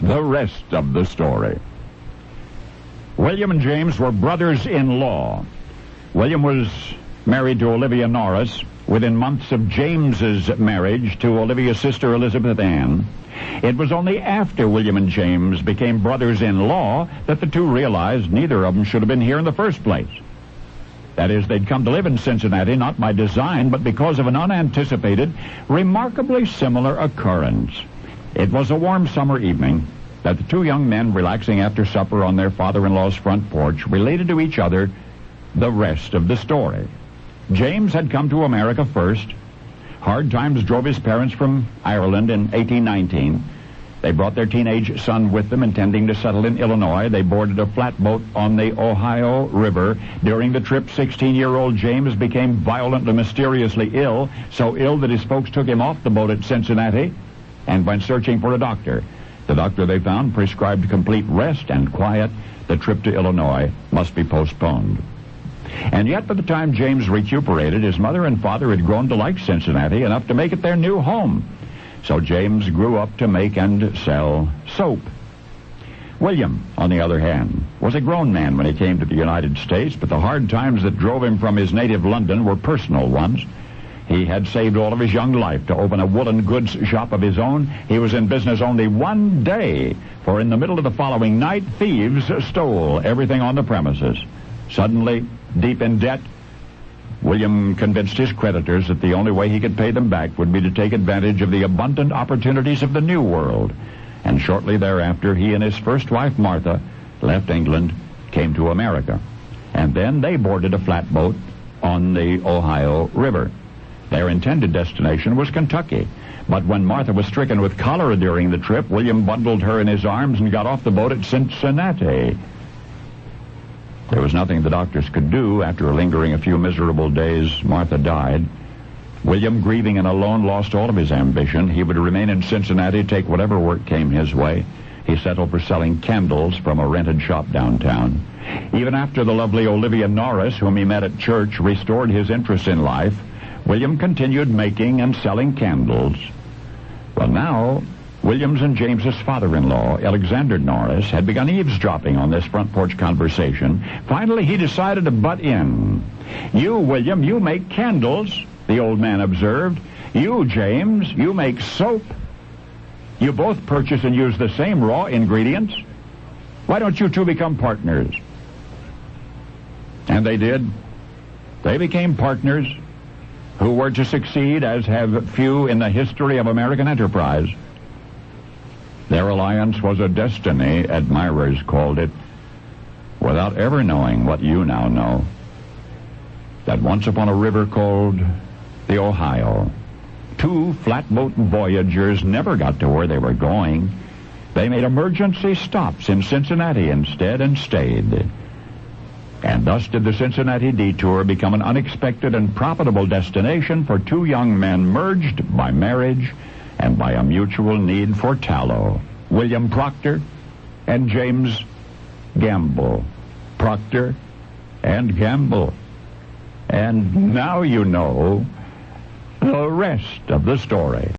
The rest of the story. William and James were brothers-in-law. William was married to Olivia Norris within months of James's marriage to Olivia's sister Elizabeth Ann. It was only after William and James became brothers-in-law that the two realized neither of them should have been here in the first place. That is, they'd come to live in Cincinnati not by design, but because of an unanticipated, remarkably similar occurrence. It was a warm summer evening that the two young men, relaxing after supper on their father-in-law's front porch, related to each other the rest of the story. James had come to America first. Hard times drove his parents from Ireland in 1819. They brought their teenage son with them, intending to settle in Illinois. They boarded a flatboat on the Ohio River. During the trip, 16-year-old James became violently, mysteriously ill, so ill that his folks took him off the boat at Cincinnati and went searching for a doctor. The doctor they found prescribed complete rest and quiet. The trip to Illinois must be postponed. And yet, by the time James recuperated, his mother and father had grown to like Cincinnati enough to make it their new home. So James grew up to make and sell soap. William, on the other hand, was a grown man when he came to the United States, but the hard times that drove him from his native London were personal ones. He had saved all of his young life to open a woolen goods shop of his own. He was in business only one day, for in the middle of the following night, thieves stole everything on the premises. Suddenly, deep in debt, William convinced his creditors that the only way he could pay them back would be to take advantage of the abundant opportunities of the New World. And shortly thereafter, he and his first wife, Martha, left England, came to America. And then they boarded a flatboat on the Ohio River. Their intended destination was Kentucky. But when Martha was stricken with cholera during the trip, William bundled her in his arms and got off the boat at Cincinnati. There was nothing the doctors could do. After lingering a few miserable days, Martha died. William, grieving and alone, lost all of his ambition. He would remain in Cincinnati, take whatever work came his way. He settled for selling candles from a rented shop downtown. Even after the lovely Olivia Norris, whom he met at church, restored his interest in life, William continued making and selling candles. Well, now, William's and James's father-in-law, Alexander Norris, had begun eavesdropping on this front porch conversation. Finally, he decided to butt in. "You, William, you make candles," the old man observed. "You, James, you make soap. You both purchase and use the same raw ingredients. Why don't you two become partners?" And they did. They became partners who were to succeed as have few in the history of American enterprise. Their alliance was a destiny, admirers called it, without ever knowing what you now know. That once upon a river called the Ohio, two flatboat voyagers never got to where they were going. They made emergency stops in Cincinnati instead and stayed. And thus did the Cincinnati detour become an unexpected and profitable destination for two young men merged by marriage and by a mutual need for tallow. William Proctor and James Gamble. Proctor and Gamble. And now you know the rest of the story.